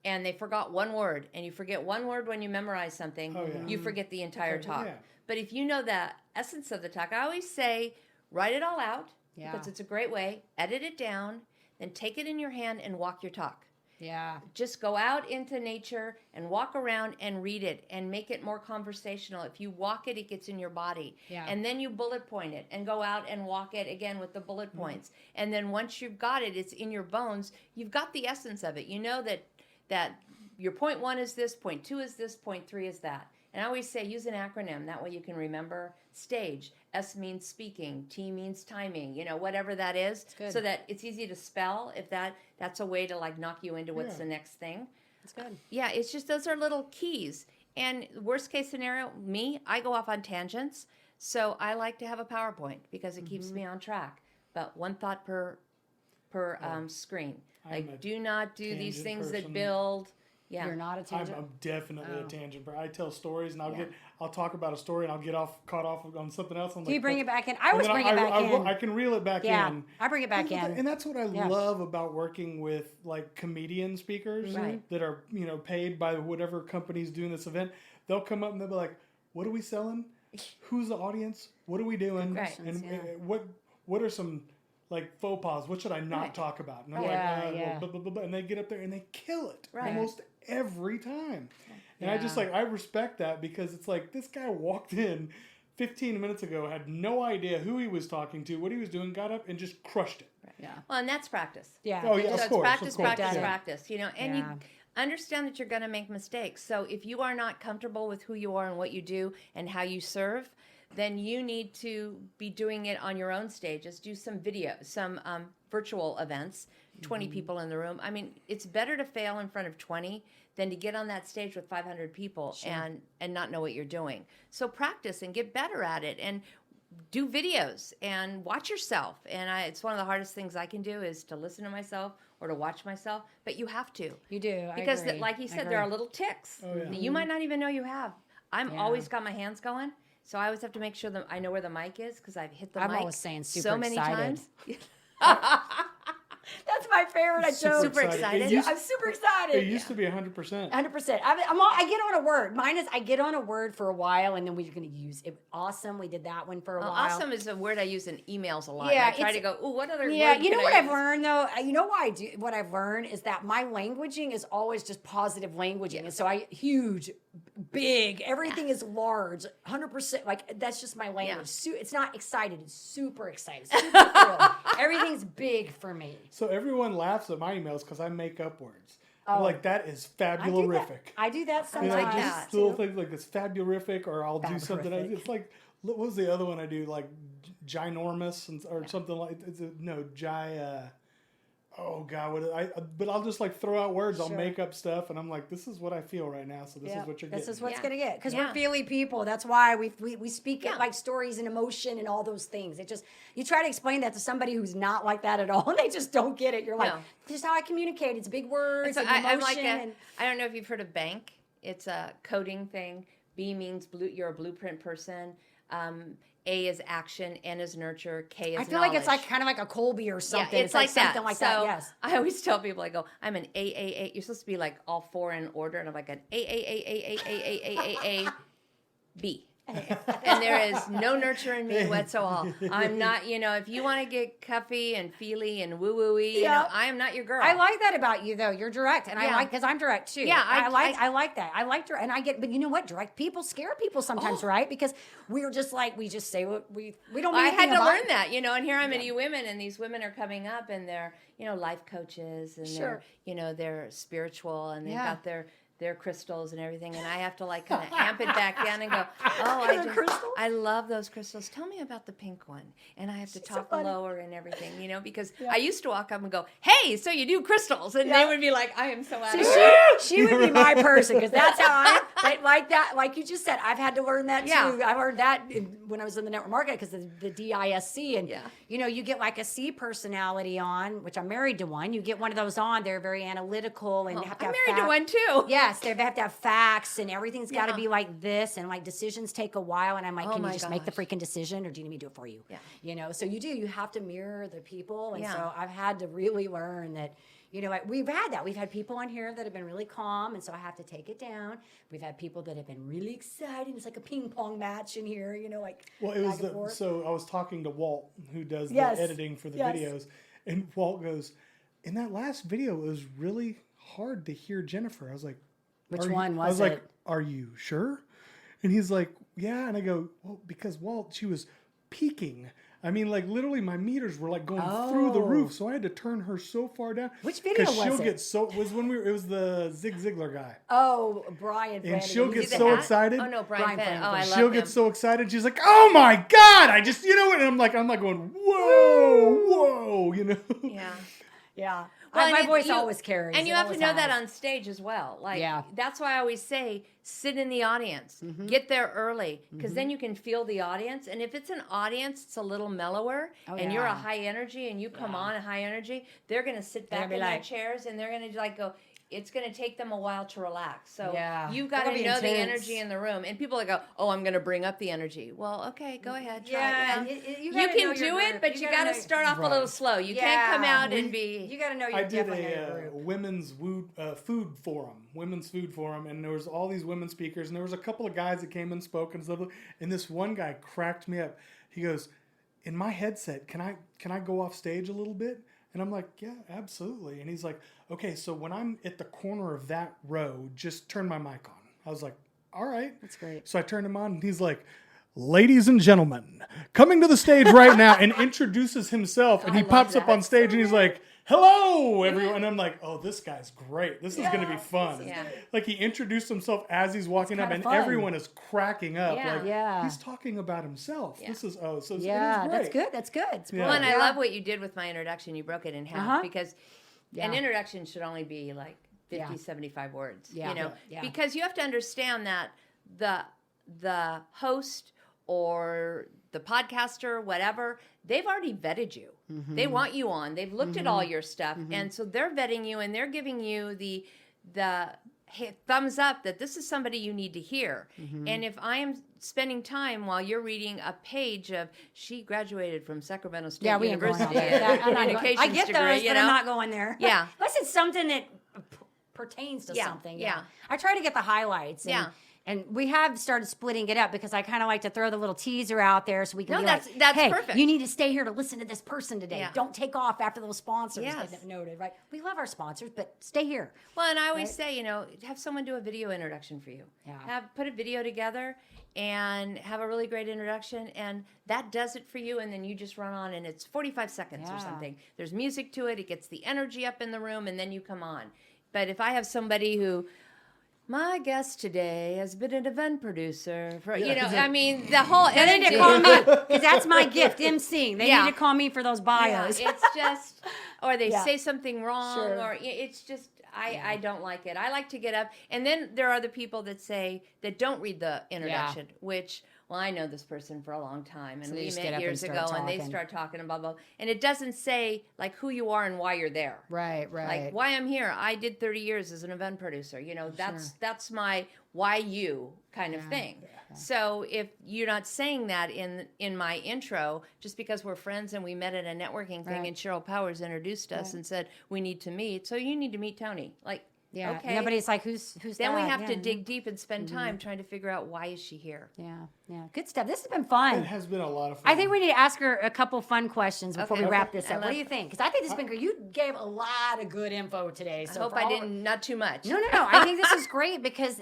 and they forgot one word. And you forget one word when you memorize something, Oh, yeah. you forget the entire Okay, talk. yeah. But if you know the essence of the talk, I always say, write it all out Yeah. because it's a great way. Edit it down, then take it in your hand and walk your talk. Yeah. Just go out into nature and walk around and read it and make it more conversational. If you walk it, it gets in your body. Yeah. And then you bullet point it and go out and walk it again with the bullet points. And then once you've got it, it's in your bones. You've got the essence of it. You know that your point 1 is this, point 2 is this, point 3 is that. And I always say use an acronym. That way you can remember stage. S means speaking. T means timing. Whatever that is, so that it's easy to spell. If that's a way to like knock you into what's the next thing. That's good. Yeah, it's just those are little keys. And worst case scenario, I go off on tangents. So I like to have a PowerPoint because it keeps me on track. But one thought per screen. Like, do not do these things that build. Yeah. You're not a tangent. I'm definitely a tangent. I tell stories and I'll talk about a story and I'll get caught off on something else. Do you bring it back in? I always bring it back in. I can reel it back in. I bring it back in. And that's what I love about working with like comedian speakers that are, paid by whatever company's doing this event. They'll come up and they'll be like, what are we selling? Who's the audience? What are we doing? And what are some like faux pas? What should I not talk about? And I'm blah, blah, blah, blah, and they get up there and they kill it almost every time. And I respect that because it's like this guy walked in 15 minutes ago, had no idea who he was talking to, what he was doing, got up and just crushed it. Yeah. Well, and that's practice. Yeah. Oh, yeah, So of it's course. practice. And you understand that you're going to make mistakes. So if you are not comfortable with who you are and what you do and how you serve, then you need to be doing it on your own stages. Do some video, some virtual events, 20 people in the room. I mean, it's better to fail in front of 20 than to get on that stage with 500 people and not know what you're doing. So practice and get better at it and do videos and watch yourself. And it's one of the hardest things I can do is to listen to myself or to watch myself. But you have to. You do. Because I agree. like you said, there are little ticks that you might not even know you have. I'm always got my hands going. So I always have to make sure that I know where the mic is because I've hit the mic always saying super so many excited. times. That's my favorite. I joke. Super excited. I'm super excited. It used to be 100%. 100%. I get on a word. Mine is I get on a word for a while, and then we're going to use it. Awesome. We did that one for a while. Awesome is a word I use in emails a lot. Yeah, I try to go, ooh, what other word you know can what I I've use? learned, though? You know why I do? What I've learned is that my languaging is always just positive languaging. And so huge, big, everything is large, 100%. Like, that's just my language. It's not excited. It's super excited. Super thrilled. Everything's big for me. So everyone laughs at my emails because I make up words. Like, that is fabularific. I do that sometimes. like that. Just little things like it's fabularific, or I'll do something. It's like, what was the other one I do? Like ginormous or something like. Oh God! But I'll just like throw out words. I'll make up stuff, and I'm like, this is what I feel right now. So this is what you're getting. This is what's gonna get because we're feely people. That's why we speak it like stories and emotion and all those things. It just you try to explain that to somebody who's not like that at all, and they just don't get it. You're like, this is how I communicate. It's big words. So and I'm emotion. like I don't know if you've heard of bank. It's a coding thing. B means you're a blueprint person. A is action, N is nurture, K is I feel knowledge. like it's like kind of like a Colby or something. Yeah, it's like something like that. Yes. I always tell people, I go, I'm an A. You're supposed to be like all four in order, and I'm like an A, B. And there is no nurture in me whatsoever. I'm not, if you want to get cuffy and feely and woo-woo-y, I am not your girl. I like that about you, though. You're direct, and I like because I'm direct too. Yeah, I like that. I like direct, and I get. But you know what? Direct people scare people sometimes, right? Because we're just like we just say what we don't. I had to about learn that, and here I'm at eWomen, and these women are coming up, and they're life coaches, and they're spiritual, and they've got their crystals and everything, and I have to like kind of amp it back down and go, I love those crystals. Tell me about the pink one. And I have to talk lower and everything, because I used to walk up and go, hey, so you do crystals. And they would be like, I am so out of it. She would be my person because that's how I am. Like that, like you just said, I've had to learn that too. I learned that when I was in the network marketing because the DISC. And, you get like a C personality on, which I'm married to one. You get one of those on, they're very analytical and have to have I'm married to one too. Yes, they have to have facts and everything's got to be like this and like decisions take a while and I'm like, can you just make the freaking decision or do you need me to do it for you? Yeah. So you have to mirror the people. And so I've had to really learn that, we've had that. We've had people on here that have been really calm and so I have to take it down. We've had people that have been really excited. It's like a ping pong match in here, Well, it was so I was talking to Walt who does the editing for the videos and Walt goes, in that last video, it was really hard to hear Jennifer. I was like, Which "Are you-" one I was was it? like, "Are you sure?" And he's like, "Yeah." And I go, "Well, because Walt, she was peaking. I mean, like literally, my meters were like going through the roof, so I had to turn her so far down. Which video was she'll it? get so it was when we were, it was the Zig Ziglar guy, Oh, Brian. and Flanagan. she'll He's get See the so hat? excited. Oh no, Brian Brian Fenn. Flanagan. Oh, I love She'll him. get so excited. She's like, "Oh my God!" I just, and I'm like going, whoa, Yeah. Yeah. Well, My and voice you- always carries. And you It have to always know that has. on stage as well. Like, Yeah. that's why I always say, sit in the audience. Get there early, because then you can feel the audience. And if it's an audience, it's a little mellower, and you're a yeah. high energy, and you come on a high energy, they're going to sit back gonna be in their like- chairs, and they're going to like go. It's going to take them a while to relax. So Yeah. you've They're got to gonna be know the intense. energy in the room. And people that go, "Oh, I'm going to bring up the energy." Well, okay, go ahead. Try Yeah, it. you You gotta know can your do group. it, but you gotta got know to your- start off a Right. little slow. You can't come out and be. You got to know I your did definitely know your a group. women's women's food forum, and there was all these women speakers, and there was a couple of guys that came and spoke and stuff. And this one guy cracked me up. He goes, "In my headset, can I go off stage a little bit?" And I'm like, "Yeah, absolutely." And he's like, "Okay, so when I'm at the corner of that row, just turn my mic on." I was like, "All right." That's great. So I turned him on, and he's like, "Ladies and gentlemen, coming to the stage right now," and introduces himself, and he love pops up that. on stage, and he's like, "Hello, everyone." And I'm like, "Oh, this guy's great. This is going to be fun." Yeah. Like, he introduced himself as he's walking up, kinda and fun. everyone is cracking up. Yeah. Like, Yeah. he's talking about himself. Yeah. This is, so it is Yeah, great. that's good. That's good. It's Yeah. Well, and I Yeah. love what you did with my introduction. You broke it in half because an Yeah. introduction should only be like 50, Yeah. 75 words. Yeah. Yeah. Because you have to understand that the host or the podcaster, whatever, they've already vetted you. They want you on. They've looked at all your stuff, and so they're vetting you, and they're giving you the thumbs up that this is somebody you need to hear. And if I am spending time while you're reading a page of she graduated from Sacramento State Yeah, we ain't going University out there. and I'm not going- communications I get degree, those, you but know? I'm not going there. Yeah. Unless it's something that pertains to Yeah, something. yeah. I try to get the highlights. And, Yeah. And we have started splitting it up because I kind of like to throw the little teaser out there so we can No, be that's- like, that's hey, perfect. you need to stay here to listen to this person today. Yeah. Don't take off after those sponsors. Yes. They've noted, right? We love our sponsors, but stay here. Well, and I always Right? say, have someone do a video introduction for you. Yeah. Put a video together and have a really great introduction, and that does it for you. And then you just run on, and it's 45 seconds or Yeah. something. There's music to it. It gets the energy up in the room, and then you come on. But if I have somebody who, my guest today has been an event producer for, I mean, the whole They need energy. to call me because that's my gift, emceeing. They Yeah. need to call me for those Yeah, bios. it's just, or they Yeah. say something wrong, Sure. or it's just, I don't like it. I like to get up, and then there are the people that don't read the introduction, which, well, I know this person for a long time, and So they we just get met up and years start ago, and they talking. start talking and blah, blah, and it doesn't say, like, who you are and why you're there. Right. Like, why I'm here. I did 30 years as an event producer. That's my why you kind of thing. So if you're not saying that in my intro, just because we're friends and we met at a networking thing, Right. and Cheryl Powers introduced us and said we need to meet, so you need to meet Toni. Like, Yeah. okay. Nobody's like, who's Then we that? have Yeah, to yeah. dig deep and spend time trying to figure out why is she here. Yeah. Good stuff. This has been fun. It has been a lot of fun. I think we need to ask her a couple fun questions before Okay. we wrap Okay. this I up. What love do you it. think? Because I think this has been great. You gave a lot of good info today. So I hope for I all- didn't, not too much. No. I think this is great because,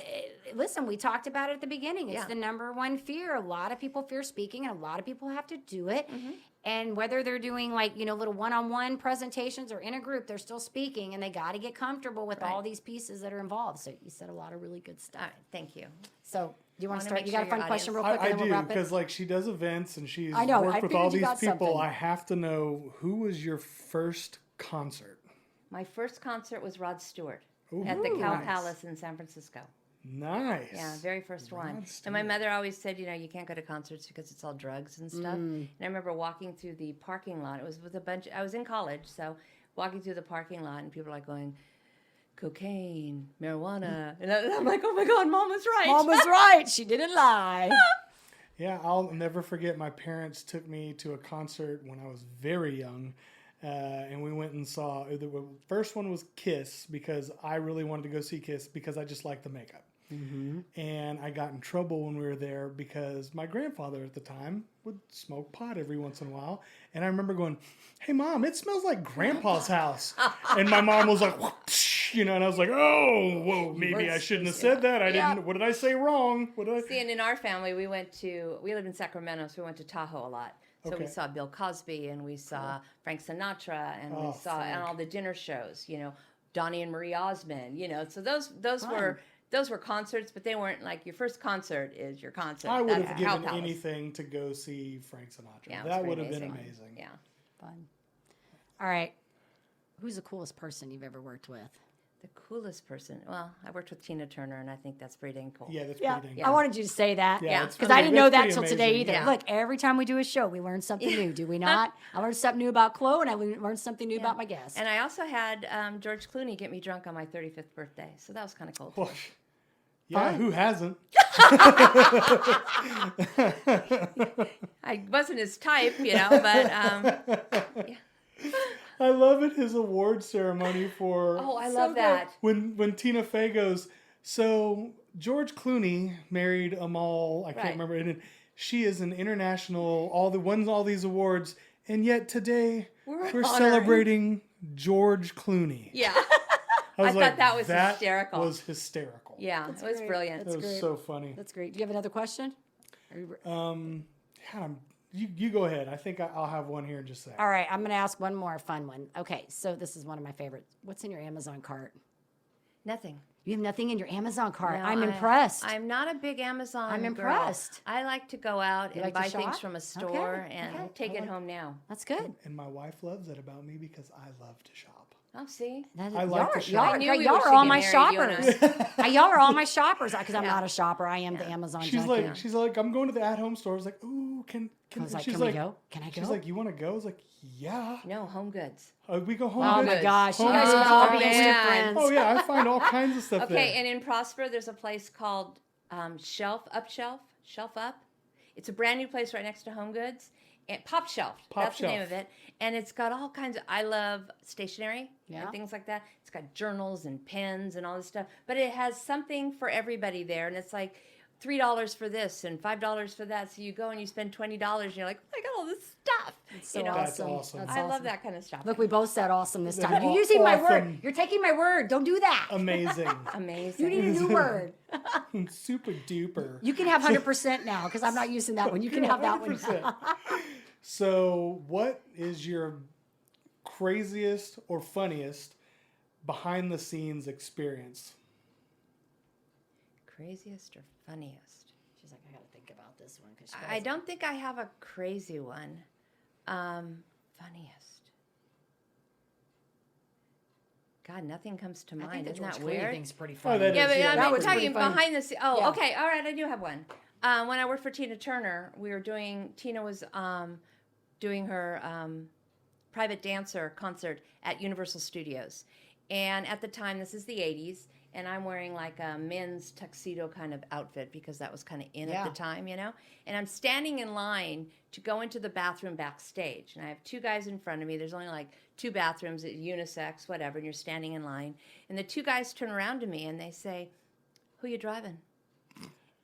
listen, we talked about it at the beginning. It's Yeah. the number one fear. A lot of people fear speaking, and a lot of people have to do it. And whether they're doing little one-on-one presentations or in a group, they're still speaking, and they got to get comfortable with all these pieces that are involved. So you said a lot of really good stuff. All right, thank you. So do you want Wanna to start? make You got a sure fun your question real audience- quick, I and then do, we'll wrap it. because she does events and she's I know, I worked with figured all you these got people. something. I have to know, who was your first concert? My first concert was Rod Stewart at the Ooh, Cow nice. Palace in San Francisco. Nice. Yeah, very first one. Rod And my Stewart. mother always said, you can't go to concerts because it's all drugs and stuff. And I remember walking through the parking lot. It was with I was in college, so walking through the parking lot, and people were like going, cocaine, marijuana. And I'm like, oh my God, Mom was right. Mom was right. She didn't lie. Yeah, I'll never forget, my parents took me to a concert when I was very young. And we went and saw, the first one was Kiss, because I really wanted to go see Kiss because I just liked the makeup. And I got in trouble when we were there because my grandfather at the time would smoke pot every once in a while. And I remember going, "Hey, Mom, it smells like Grandpa's house." And my mom was like, and I was like, oh, whoa, maybe I shouldn't have said that. I didn't. What did I say wrong? What did I? See, and in our family, we lived in Sacramento, so we went to Tahoe a lot. So we Okay. saw Bill Cosby, and we saw Frank Sinatra, and we saw and all the dinner shows, Donnie and Marie Osmond, So those were concerts, but they weren't like your first concert is your concert. I would have That's given Palace. anything to go see Frank Sinatra. Yeah, it was That pretty would have been amazing. Yeah. Fun. All right. Who's the coolest person you've ever worked with? The coolest person. Well, I worked with Tina Turner, and I think that's pretty dang cool. Yeah, that's pretty dang I wanted you to say that. Yeah, Because I didn't know that that's till pretty today amazing. either. Yeah. Look, every time we do a show, we learn something new, do we not? I learned something new about Chloe, and I learned something new about my guests. And I also had George Clooney get me drunk on my 35th birthday, so that was kind of cool. Too. Well, yeah, who hasn't? I wasn't his type, but yeah. I love it. His award ceremony for. Oh, I love that. When Tina Fey goes, so George Clooney married Amal. I can't Right. remember. And she is an international. Won all these awards, and yet today we're honoring- celebrating George Clooney. Yeah. I thought that was hysterical. Was hysterical. Yeah, it was great. brilliant. That was great. so funny. That's great. Do you have another question? You go ahead. I think I'll have one here in just a second. All right, I'm going to ask one more fun one. Okay, so this is one of my favorites. What's in your Amazon cart? Nothing. You have nothing in your Amazon cart. No, I'm impressed. I'm not a big Amazon I'm girl. impressed. I like to go out and like to buy things shop? from a store Okay, and okay. take it home now. That's good. And my wife loves it about me because I love to shop. Oh, see? That is, I like to shop. I knew we y'all were are all should my get married, you and shoppers. Y'all are all my shoppers because I'm Yeah. not a shopper. I am the Amazon She's junkie. like, I'm going to the at-home store. I was like, ooh, I was like, she's can we go? Can I go? She's like, you want to go? I was like, yeah. No, Home Goods. We go home. Oh Goods. my gosh, you Home guys Goods would is all be awesome. instant man. friends. Oh yeah, I find all kinds of stuff Okay, there. and in Prosper, there's a place called Shelf Up. It's a brand new place right next to Home Goods. And Pop Shelf, that's the name of it. And it's got all kinds of, I love stationery and things like that. It's got journals and pens and all this stuff. But it has something for everybody there. And it's like $3 for this and $5 for that. So you go and you spend $20 and you're like, I got all this stuff. So That's awesome. awesome. That's I awesome. love that kind of stuff. Look, we both said awesome this time. You're Aw- using my word. awesome. You're taking my word. Don't do that. Amazing. Amazing. You need a new word. Super duper. You can have 100% now because I'm not using that one. You can have that one. 100%. So, what is your craziest or funniest behind the scenes experience? Craziest or funniest? She's like, I got to think about this one. Cause I don't think I have a crazy one. Funniest. God, nothing comes to I mind. think the Isn't George that Clooney weird? thing's pretty funny. that Yeah, is, but yeah, I'm that was talking pretty funny. behind the scenes. Oh, Yeah. okay. All right, I do have one. When I worked for Tina Turner, Tina was doing her private dancer concert at Universal Studios. And at the time, this is the 80s, and I'm wearing like a men's tuxedo kind of outfit because that was kind of in at the time, And I'm standing in line to go into the bathroom backstage. And I have two guys in front of me. There's only like two bathrooms, unisex, whatever, and you're standing in line. And the two guys turn around to me and they say, "Who you driving?"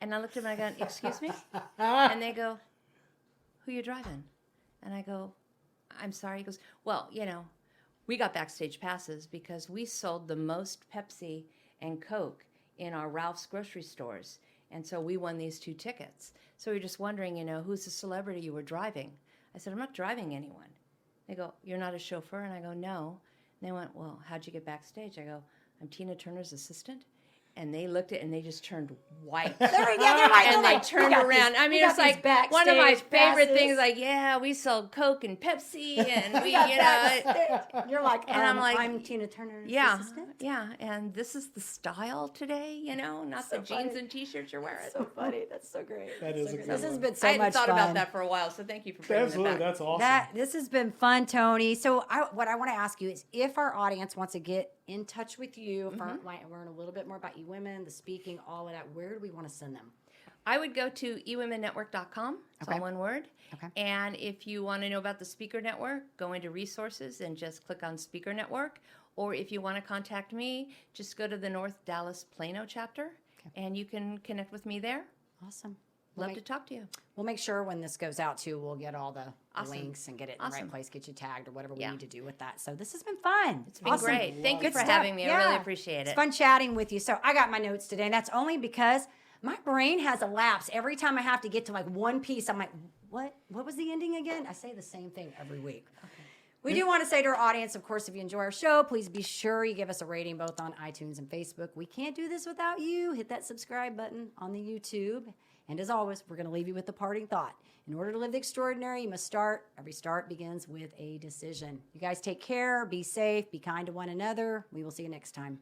And I looked at them and I go, "Excuse me?" And they go, "Who you driving?" And I go, "I'm sorry." He goes, "Well, we got backstage passes because we sold the most Pepsi and Coke in our Ralph's grocery stores. And so we won these 2 tickets. So we're just wondering, who's the celebrity you were driving?" I said, "I'm not driving anyone." They go, "You're not a chauffeur?" And I go, "No." And they went, "Well, how'd you get backstage?" I go, "I'm Tina Turner's assistant." And they looked at it and they just turned white. They're like, And they turned around. I mean, it's like one of my backstage favorite passes. things. Like, yeah, we sold Coke and Pepsi, and we, You're like, And I'm like, I'm Tina Turner's yeah, assistant. yeah. And this is the style today, not So the jeans funny. and T-shirts you're wearing. So funny. That's so great. That is a good This has one. been so I hadn't much thought fun. about that for a while, so thank you for bringing Absolutely, it back. that's awesome. This has been fun, Toni. So what I want to ask you is if our audience wants to get in touch with you, if Mm-hmm. I learn a little bit more about eWomen, the speaking, all of that, where do we want to send them? I would go to eWomenNetwork.com. It's Okay. all one word. Okay. And if you want to know about the Speaker Network, go into resources and just click on Speaker Network. Or if you want to contact me, just go to the North Dallas Plano chapter, and you can connect with me there. Awesome. Love to talk to you. We'll make sure when this goes out too, we'll get all the Awesome. links and get it in the Awesome. right place, get you tagged or whatever we Yeah. need to do with that. So this has been fun. It's been great. Thank you Good for stuff. having me. I really appreciate it. It's fun chatting with you. So I got my notes today, and that's only because my brain has a lapse. Every time I have to get to like one piece, I'm like, what was the ending again? I say the same thing every week. We do want to say to our audience, of course, if you enjoy our show, please be sure you give us a rating both on iTunes and Facebook. We can't do this without you. Hit that subscribe button on the YouTube. And as always, we're going to leave you with the parting thought. In order to live the extraordinary, you must start. Every start begins with a decision. You guys take care, be safe, be kind to one another. We will see you next time.